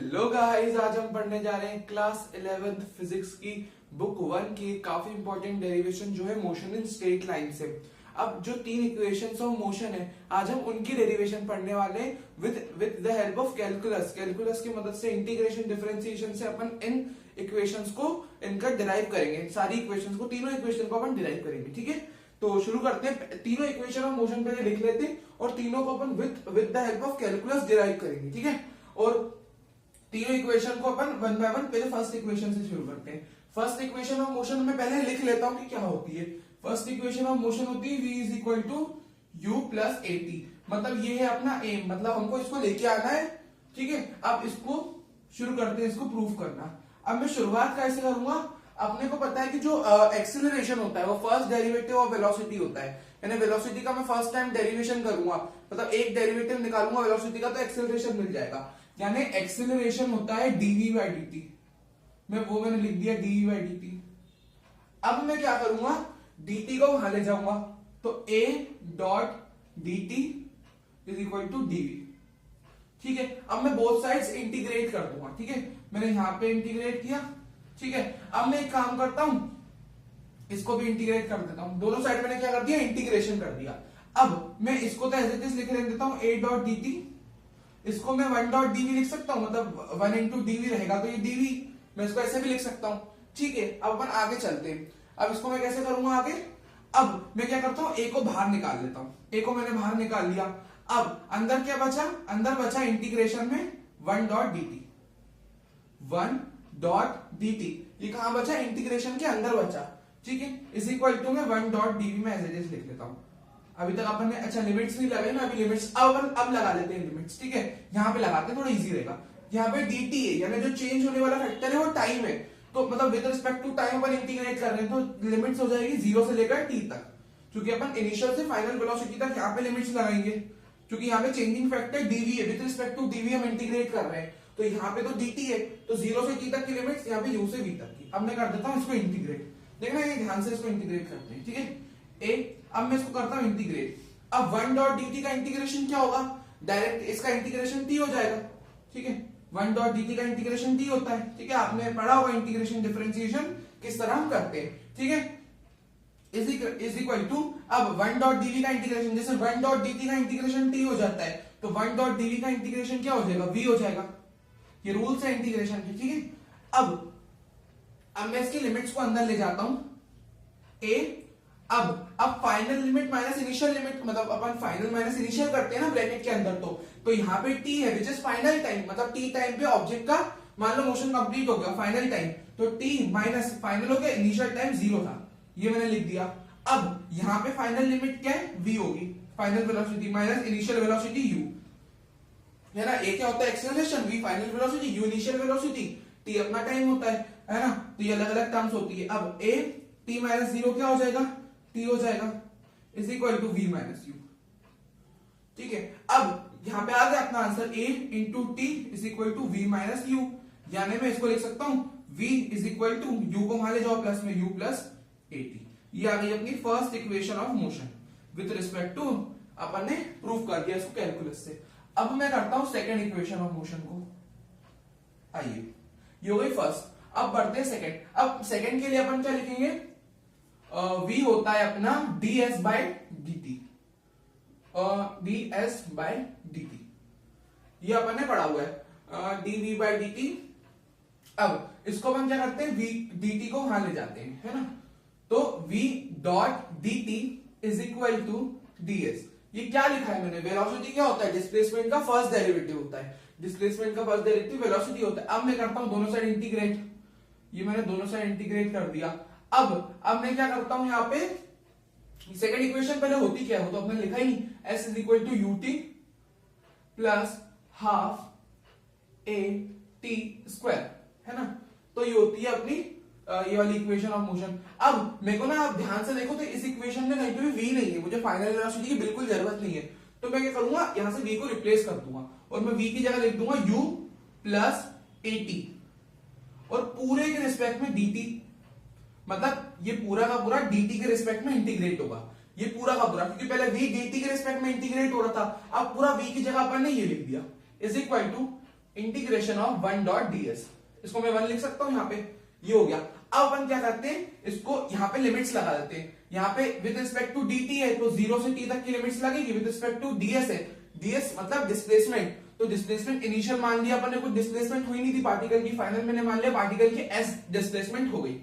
Hello guys, आज हम पढ़ने जा रहे हैं क्लास 11th फिजिक्स की बुक 1 की काफी इंपॉर्टेंट डेरिवेशन जो है मोशन इन स्ट्रेट लाइन से। अब जो तीन इक्वेशंस ऑफ मोशन है, आज हम उनकी डेरिवेशन पढ़ने वाले हैं with the help of calculus. Calculus की मदद से इंटीग्रेशन डिफरेंशिएशन से अपन इन इक्वेशंस को इनका डिराइव करेंगे। सारी इक्वेशंस को, तीनों इक्वेशन को अपन डिराइव करेंगे। ठीक है, तो शुरू करते हैं। तीनों इक्वेशन ऑफ मोशन पहले लिख लेते हैं और तीनों को अपन with the help of calculus derive करेंगे। ठीक है, और तीनों इक्वेशन को अपन वन बाय वन पहले फर्स्ट इक्वेशन से शुरू करते हैं। फर्स्ट इक्वेशन ऑफ मोशन में पहले लिख लेता हूं कि क्या होती है। फर्स्ट इक्वेशन ऑफ मोशन होती है v is equal to u plus a t. मतलब ये है अपना एम, मतलब हमको इसको लेके आना है। ठीक है, अब इसको शुरू करते हैं, इसको प्रूव करना। अब मैं शुरुआत कैसे करूंगा, अपने को पता है कि जो एक्सीलरेशन होता है वो फर्स्ट डेरिवेटिव ऑफ वेलोसिटी होता है। यानी वेलोसिटी का मैं फर्स्ट टाइम डेरिवेशन करूंगा, मतलब एक डेरिवेटिव निकालूंगा वेलोसिटी का, तो एक्सीलरेशन मिल जाएगा। यानी एक्सीलरेशन होता है dv बाई dt। मैंने लिख दिया dv बाई dt। अब मैं क्या करूंगा, dt को वहां ले जाऊंगा, तो a dot dt is equal to dv। ठीक है, अब मैं बोथ साइड्स इंटीग्रेट कर दूंगा। ठीक है, मैंने यहां पे इंटीग्रेट किया। ठीक है, अब मैं एक काम करता हूं, इसको भी इंटीग्रेट कर देता हूं। दोनों साइड मैंने क्या कर दिया, इंटीग्रेशन कर दिया। अब मैं इसको तो एज इट इज लिख देता हूं a डॉट dt। इसको मैं 1 डॉट dv लिख सकता हूं, मतलब 1 इंटू dv रहेगा, तो ये dv मैं इसको ऐसे भी लिख सकता हूं। ठीक है, अब अपन आगे चलते हैं। अब इसको मैं कैसे करूंगा आगे, अब मैं क्या करता हूं, a को बाहर निकाल लेता हूं। a को मैंने बाहर निकाल लिया। अब अंदर क्या बचा, अंदर बचा इंटीग्रेशन में 1 डॉट dt। 1 डॉट dt ये कहां बचा, इंटीग्रेशन के अंदर बचा। ठीक है, इज इक्वल टू में 1 डॉट dv में एज इट इज लिख लेता हूं। अभी तक अपन ने अच्छा लिमिट्स नहीं लगाई ना, अभी लिमिट्स अब लगा लेते हैं लिमिट्स। ठीक है, यहाँ पे लगाते हैं, थोड़ा इजी रहेगा। यहाँ पे dt है, यानी जो चेंज होने वाला फैक्टर है वो टाइम है, तो मतलब विद रिस्पेक्ट टू टाइम अपन इंटीग्रेट कर रहे हैं, तो लिमिट्स हो जाएगी 0 से लेकर t तक। क्योंकि अपन इनिशियल से फाइनल वेलोसिटी तक यहाँ पे लिमिट्स लगाएंगे, क्योंकि यहाँ पे चेंजिंग फैक्टर dv है, विद रिस्पेक्ट टू dv हम इंटीग्रेट कर रहे हैं, तो यहाँ पे तो dt है, तो 0 से t तक की लिमिट्स, यहाँ पे u से v तक की। अब मैं कर देता हूँ इसको इंटीग्रेट। देखना ये ध्यान से इसको इंटीग्रेट करते हैं। ठीक है, अब मैं इसको करता हूँ इंटीग्रेट। अब 1 डॉट dt का इंटीग्रेशन क्या होगा, डायरेक्ट इसका इंटीग्रेशन t हो जाएगा। ठीक है, 1 डॉट dt का इंटीग्रेशन t होता है। ठीक है, आपने पढ़ा होगा इंटीग्रेशन डिफरेंशिएशन किस तरह हम करते हैं। ठीक है, इज इक्वल टू, अब 1 डॉट dv का इंटीग्रेशन, जैसे 1 डॉट dt का इंटीग्रेशन t हो जाता है, तो 1 डॉट dv का इंटीग्रेशन क्या हो जाएगा, v हो जाएगा। ये रूल्स है इंटीग्रेशन के। ठीक है, अब मैं इसकी लिमिट्स को अंदर ले जाता हूं a। अब final limit minus initial limit, मतलब अपन फाइनल माइनस इनिशियल करते हैं ना ब्रैकेट के अंदर, तो यहाँ पे t है विच इज फाइनल टाइम, मतलब t टाइम पे ऑब्जेक्ट का मान लो मोशन कंप्लीट हो गया, फाइनल टाइम, तो t माइनस फाइनल हो गया, इनिशियल टाइम 0 था, ये मैंने लिख दिया। अब यहाँ पे फाइनल लिमिट क्या है, v होगी, final velocity minus initial velocity u है ना। a क्या होता है, acceleration, v final velocity, u initial velocity, t अपना टाइम होता है ना, तो ये अलग अलग टर्म्स होती है। अब a t माइनस 0 क्या हो जाएगा, t हो जाएगा, is equal to v minus u. ठीक है, अब यहां पे आ गया अपना answer, a into t is equal to v minus u. यानी मैं इसको लिख सकता हूं v is equal to u को वहां ले जाओ प्लस में u प्लस ए टी। ये आ गई अपनी first equation of motion with respect to, अपन ने प्रूव कर दिया इसको कैलकुलस से। अब मैं करता हूं सेकेंड इक्वेशन ऑफ मोशन को। आइए, ये हो गई फर्स्ट, अब बढ़ते हैं सेकेंड। अब सेकेंड के लिए अपन क्या लिखेंगे, v होता है अपना ds by dt। ds by dt ये अपन ने पढ़ा हुआ है, dv बाय dt। अब इसको अपन क्या करते हैं, v dt को वहां ले जाते हैं, है ना, तो v dot dt is equal to ds। ये क्या लिखा है मैंने, वेलोसिटी क्या होता है, डिस्प्लेसमेंट का फर्स्ट डेरिवेटिव होता है, डिस्प्लेसमेंट का फर्स्ट डेरिवेटिव वेलोसिटी होता है। अब मैं करता हूं दोनों साइड इंटीग्रेट, ये मैंने दोनों साइड इंटीग्रेट कर दिया। अब मैं क्या करता हूं, यहां पे सेकंड इक्वेशन पहले होती क्या है, वो तो आपने लिखा ही नहीं, s is equal to u t plus half a t square, है ना, तो ये होती है अपनी ये वाली इक्वेशन ऑफ मोशन। अब मेरे को ना, आप ध्यान से देखो तो इस इक्वेशन में कहीं पे भी v नहीं है, मुझे फाइनल वेलोसिटी की बिल्कुल जरूरत नहीं है, तो मैं क्या करूंगा, यहां से v को रिप्लेस कर दूंगा और मैं v की जगह लिख दूंगा u प्लस ए टी, और पूरे के रिस्पेक्ट में dt, मतलब ये पूरा का पूरा dt के रिस्पेक्ट में इंटीग्रेट होगा, ये पूरा का पूरा, क्योंकि पहले v dt के रिस्पेक्ट में इंटीग्रेट हो रहा था, अब पूरा v की जगह अपन ने ये लिख दिया, is equal to integration of 1 dot ds। इसको मैं 1 लिख सकता हूं यहाँ पे, ये हो गया। अब अपन क्या करते हैं, इसको यहाँ पे लिमिट्स लगा देते हैं। यहाँ पे विद रिस्पेक्ट टू dt है तो 0 से t तक की लिमिट्स लगेगी, विद रिस्पेक्ट टू ds है, ds मतलब डिस्प्लेसमेंट, तो डिस्प्लेसमेंट इनिशियल मान लिया अपन ने, कुछ डिस्प्लेसमेंट हुई नहीं थी पार्टिकल की, फाइनल मैंने मान लिया पार्टिकल की s डिस्प्लेसमेंट हो गई।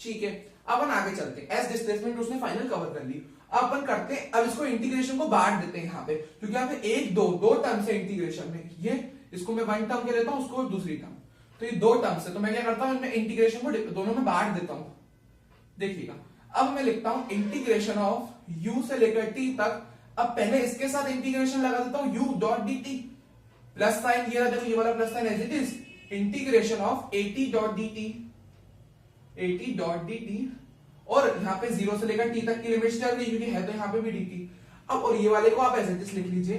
ठीक है, अब अपन आगे चलते हैं, s डिस्प्लेसमेंट उसने फाइनल कवर कर ली। अब अपन करते हैं, अब इसको इंटीग्रेशन को बांट देते हैं यहाँ पे, क्योंकि यहाँ पे एक दो टर्म्स है इंटीग्रेशन में, ये इसको मैं वन टर्म के लेता हूँ, उसको दूसरी टर्म, तो ये दो टर्म्स है, तो मैं क्या करता हूँ, इनमें इंटीग्रेशन को दोनों में बांट देता हूँ। देखिएगा, अब मैं लिखता हूं इंटीग्रेशन ऑफ u से लेकर t तक। अब पहले इसके साथ इंटीग्रेशन लगा देता हूं u dot dt, plus sign ये रहा, देखो ये वाला plus sign as it is, integration of at dot dt, at dot dt, और यहाँ पे 0 से लेकर t तक की लिमिट्स चल रही क्योंकि है तो यहाँ पे भी dt। अब और ये वाले को आप एज इट इज लिख लीजिए,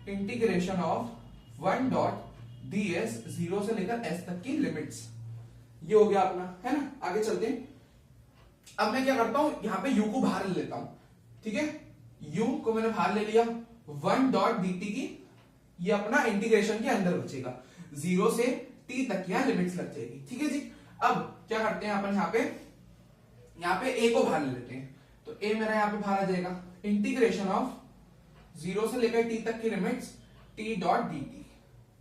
इंटीग्रेशन ऑफ 1 डॉट ds 0 से लेकर s तक की लिमिट्स, ये हो गया अपना, है ना। आगे चलते हैं, अब मैं क्या करता हूं, यहाँ पे u को बाहर ले लेता हूं, ठीक है, u को मैंने बाहर ले लिया, 1 डॉट dt की ये अपना इंटीग्रेशन के अंदर बचेगा, 0 से t तक यहाँ लिमिट्स लग जाएगी। ठीक है जी, अब क्या करते हैं अपन, यहाँ पे a को बाहर ले लेते हैं, तो a मेरा यहाँ पे बाहर आ जाएगा, इंटीग्रेशन ऑफ 0 से लेकर t तक की limits t dot dt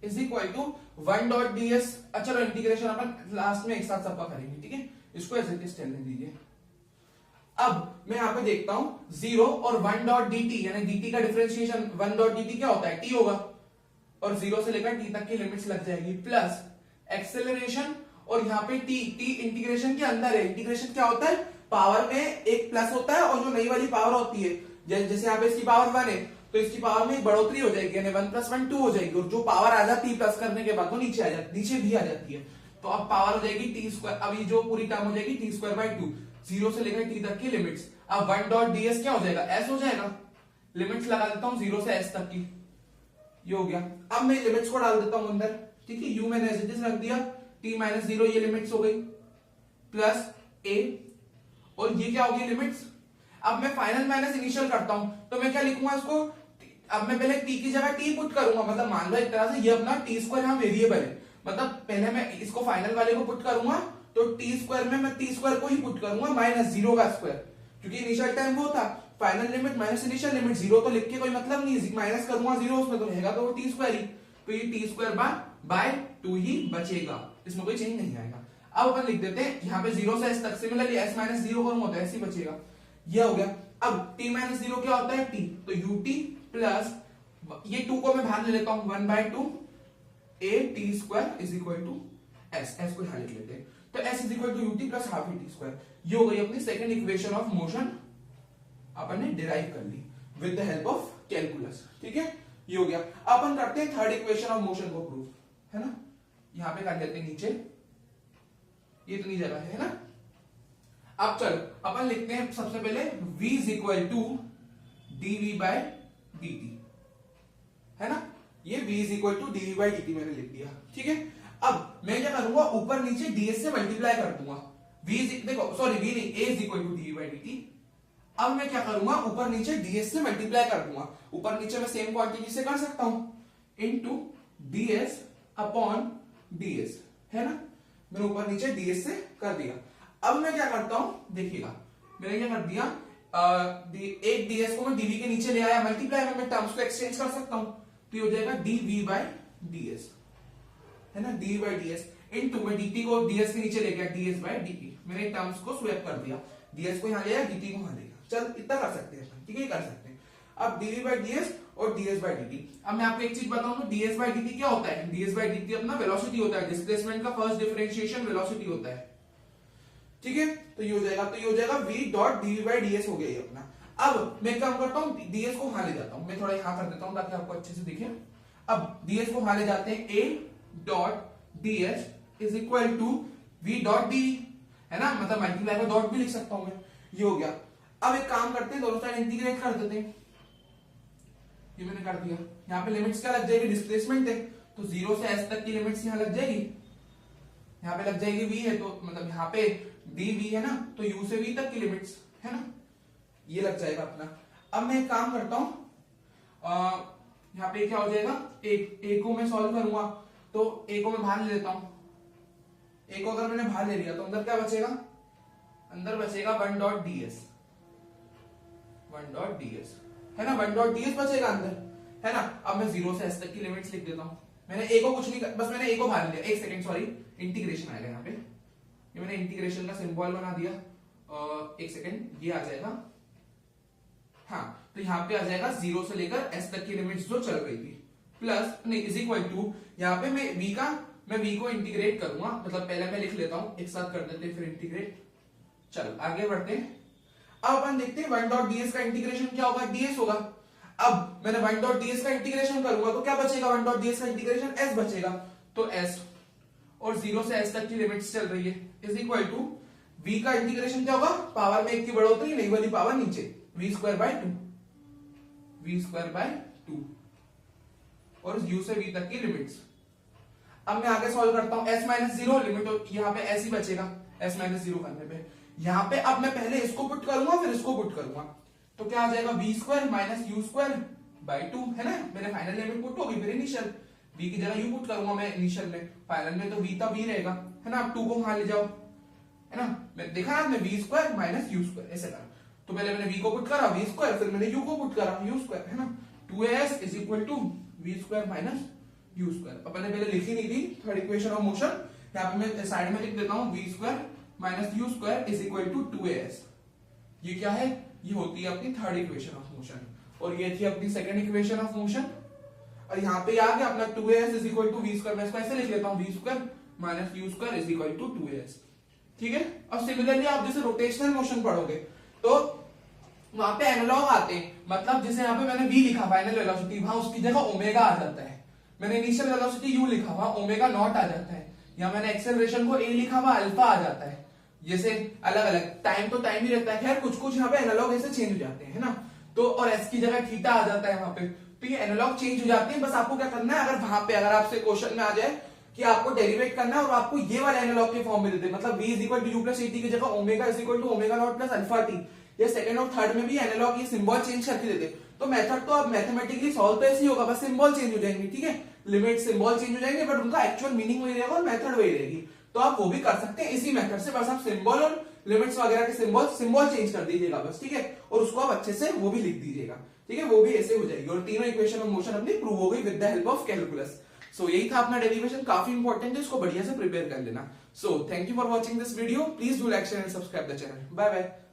is equal to 1 dot ds। चलो इंटीग्रेशन अपन लास्ट में एक साथ सबका करेंगे, ठीक है, इसको एज इट इज रहने दीजिए। अब मैं यहाँ पे देखता हूं 0 और 1 डॉट dt, यानी dt का डिफरेंशिएशन 1 डॉट dt क्या होता है, t होगा, और 0 से लेकर t तक की लिमिट्स लग जाएगी, प्लस एक्सेलरेशन, और यहाँ पे t इंटीग्रेशन के अंदर है। इंटीग्रेशन क्या होता है, पावर में एक प्लस होता है और जो नई वाली पावर होती है, जैसे यहाँ पे इसकी पावर 1 है तो इसकी पावर में एक बढ़ोतरी हो जाएगी, यानी 1 + 1 2 हो जाएगी, और जो पावर आ जाती है प्लस करने के बाद वो नीचे आ जाती है, नीचे भी आ जाती है, तो अब पावर हो जाएगी t²। अब ये जो पूरी टर्म हो जाएगी t²/2, 0 से लेकर t तक की लिमिट्स। अब 1 डॉट ds क्या हो जाएगा, s हो जाएगा, लिमिट्स लगा देता हूं 0 से s तक की, ये हो गया। अब मैं लिमिट्स को डाल देता हूं अंदर, ठीक है, u मैंने एज इट इज रख दिया, t-0 ये लिमिट्स हो गई, प्लस a, और ये क्या होगी लिमिट्स। अब मैं फाइनल माइनस इनिशियल करता हूं, तो मैं क्या लिखूंगा इसको, अब मैं पहले t की जगह t पुट करूंगा, मतलब मान लो एक तरह से ये अपना t² यहाँ वेरिएबल है, मतलब पहले मैं इसको फाइनल वाले को पुट करूंगा तो t² में मैं t² को ही पुट करूंगा -0 का स्क्वायर, क्योंकि इनिशियल टाइम वो था, final limit minus initial limit, 0 तो लिख के कोई मतलब नहीं, माइनस करूंगा 0 उसमें तो रहेगा तो वो t² ही, तो ये t²/2 ही बचेगा, इसमें कोई चेंज नहीं आएगा। अब अपन लिख देते हैं यहाँ पे 0 से s तक, सिमिलरली s - 0 करूंगा तो s ही बचेगा, ये हो गया। अब t - 0 क्या होता है, t, तो ut प्लस ये 2 को मैं बाहर ले लेता हूं, 1/2 at² is equal to s को यहां लिख लेते हैं, तो s is equal to ut plus half at²। ये हो गई अपनी सेकंड इक्वेशन ऑफ मोशन, अपन ने डिराइव कर ली with the help of calculus, ठीक है, ये हो गया। अपन करते हैं थर्ड इक्वेशन ऑफ मोशन को प्रूव, है ना, यहां पे कर लेते हैं नीचे, ये इतनी जगह है ना। अब चल अपन लिखते हैं सबसे पहले v is equal to dv/dt, है ना, ये v is equal to dv/dt मैंने लिख दिया, ठीक है। अब मैं क्या करूंगा, ऊपर नीचे ds से मल्टीप्लाई कर दूंगा, देखो सॉरी v नहीं, a is equal to dv/dt। अब मैं क्या करूंगा, ऊपर नीचे ds से मल्टीप्लाई कर दूंगा, ऊपर नीचे मैं सेम क्वांटिटी से कर सकता हूं, इनटू ds अपॉन ds, है ना, मैंने ऊपर नीचे ds से कर दिया। अब मैं क्या करता हूं, देखिएगा मैंने क्या कर दिया, एक ds को मैं dv के नीचे ले आया, मल्टीप्लाई में मैं टर्म्स को एक्सचेंज कर सकता हूं, तो ये हो जाएगा dv/ds, है ना, dv/ds इनटू मैं dt को ds के नीचे ले गया, ds/dt, मैंने टर्म्स को स्वैप कर दिया, ds को यहां ले आया, dt को वहां ले गया, चल इतना कर सकते हैं, ठीक है, कर सकते हैं। अब dv/ds और ds/dt, अब मैं आपको एक चीज बताऊं तो ds/dt क्या होता है, ds/dt अपना वेलोसिटी होता है, डिस्प्लेसमेंट का फर्स्ट डिफरेंशिएशन वेलोसिटी होता है, ठीक है, तो ये हो जाएगा v डॉट dv/ds हो गया ये अपना। अब मैं काम करता हूं, ds को वहां ले जाता हूं, मैं थोड़ा यहां कर देता हूं ताकि आपको अच्छे से दिखे। अब ds को वहां ले जाते हैं, a dot ds is equal to v dot d, है ना, मतलब मल्टीप्लाई में डॉट भी लिख सकता हूं मैं, ये हो गया। अब एक काम करते हैं, दोनों साइड इंटीग्रेट कर देते हैं, ये मैंने कर दिया। यहाँ पे लिमिट्स क्या लग जाएगी, डिस्प्लेसमेंट है तो 0 से s तक की लिमिट्स यहाँ लग जाएगी, यहाँ पे लग जाएगी v है तो मतलब यहाँ पे dv है ना, तो u से v तक की लिमिट्स, है ना, ये लग जाएगा अपना। अब मैं एक काम करता हूं, यहाँ पे क्या हो जाएगा, a को मैं सॉल्व करूंगा तो ए को मैं बाहर ले लेता हूं, ए को अगर मैंने बाहर ले लिया तो अंदर क्या बचेगा, अंदर बचेगा 1.ds, 1.ds है ना, 1.ds बचेगा अंदर, है ना। अब मैं 0 से s तक की लिमिट्स लिख देता हूं। मैंने ए को कुछ नहीं कर, बस मैंने ए को बाहर लिया, एक सेकंड सॉरी, इंटीग्रेशन आएगा यहाँ पे, ये मैंने इंटीग्रेशन का सिंबल बना दिया, एक सेकंड, ये आ जाएगा, हाँ, तो यहाँ पे आ जाएगा 0 से लेकर s तक की लिमिट्स जो चल रही थी, प्लस नहीं इज इक्वल टू, यहाँ पे मैं v को इंटीग्रेट करूंगा, मतलब पहले मैं लिख लेता हूं, एक साथ कर देते हैं फिर इंटीग्रेट। चलो आगे बढ़ते हैं। अब अपन देखते हैं 1.ds का इंटीग्रेशन क्या होगा, ds होगा। अब मैंने 1.ds का इंटीग्रेशन करूंगा तो क्या बचेगा, 1.ds का इंटीग्रेशन s बचेगा, तो s और 0 से s तक की लिमिट्स चल रही है, इज इक्वल टू v का इंटीग्रेशन क्या होगा, पावर में एक की बढ़ोतरी, नहीं वाली पावर नीचे, v square by 2, v square by 2 और u से v तक की लिमिट्स। अब मैं आगे सॉल्व करता हूं, s माइनस 0 लिमिट, यहाँ पे s ही बचेगा s माइनस 0 करने पे। यहाँ पे अब मैं पहले इसको पुट करूंगा फिर इसको पुट करूंगा, तो क्या आ जाएगा, v square minus u square by 2, है ना। मेरे फाइनल लिमिट पुट होगी, फिर इनिशियल v की जगह u पुट करूंगा मैं इनिशियल में, फाइनल में तो v तब v रहेगा, है ना। अब 2 को वहां ले जाओ, है ना, मैं देखा ना आपने, v square minus u square ऐसे करा, तो पहले मैंने v को पुट करा v स्क्वायर, फिर मैंने u को पुट करा u स्क्वायर, है ना। 2as is equal to v square minus u square. अपन ने पहले लिखी नहीं थी थर्ड इक्वेशन ऑफ मोशन, यहाँ पे मैं साइड में लिख देता हूँ v square minus u square is equal to 2as। ये क्या है, ये होती है अपनी थर्ड इक्वेशन ऑफ मोशन, और ये थी अपनी सेकंड इक्वेशन ऑफ मोशन। और यहाँ पे आ गया अपना 2as is equal to v स्क्वायर, मैं इसको ऐसे लिख लेता हूँ v square minus u square is equal to 2as, ठीक है। अब सिमिलरली आप जैसे रोटेशनल मोशन पढ़ोगे तो वहां पे एनालॉग आते हैं, मतलब जैसे यहाँ पे मैंने v लिखा फाइनल वेलोसिटी, वहां उसकी जगह ओमेगा आ जाता है। मैंने इनिशियल वेलोसिटी u लिखा, वहां ओमेगा नॉट आ जाता है। या मैंने एक्सेलरेशन को a लिखा, वहां अल्फा आ जाता है। जैसे अलग अलग टाइम तो टाइम ही रहता है, खैर कुछ यहाँ पे एनालॉग ऐसे चेंज हो जाते हैं, है ना। तो और s की जगह थीटा आ जाता है वहां पे, तो ये एनालॉग चेंज हो जाते हैं। बस आपको क्या करना है, अगर वहां पे अगर आपसे क्वेश्चन में आ जाए कि आपको डेरिवेट करना है और आपको ये वाला एनालॉग के फॉर्म में देते हैं, मतलब v is equal to u plus a t की जगह omega is equal to omega naught plus alpha t, ये सेकंड और थर्ड में भी एनालॉग ये सिंबल चेंज करके देते, तो मेथड तो अब मैथमेटिकली सॉल्व तो ऐसे ही होगा, बस सिंबल चेंज हो जाएंगे, ठीक है। लिमिट सिंबल चेंज हो जाएंगे बट उनका एक्चुअल मीनिंग वही रहेगा और मेथड वही रहेगी। तो आप वो भी कर सकते हैं इसी मेथड से, बस आप सिंबल और लिमिट्स वगैरह के सिंबल चेंज कर दीजिएगा बस, ठीक है। और उसको आप अच्छे से वो भी लिख दीजिएगा, ठीक है, वो भी ऐसे हो जाएगी। और तीनों इक्वेशन ऑफ मोशन अपनी प्रूव हो गई with the help of calculus. So यही था अपना डेरिवेशन, काफी इंपॉर्टेंट है, इसको बढ़िया से प्रिपेयर कर लेना। So thank you for watching this video, please do like share and subscribe the channel. Bye bye.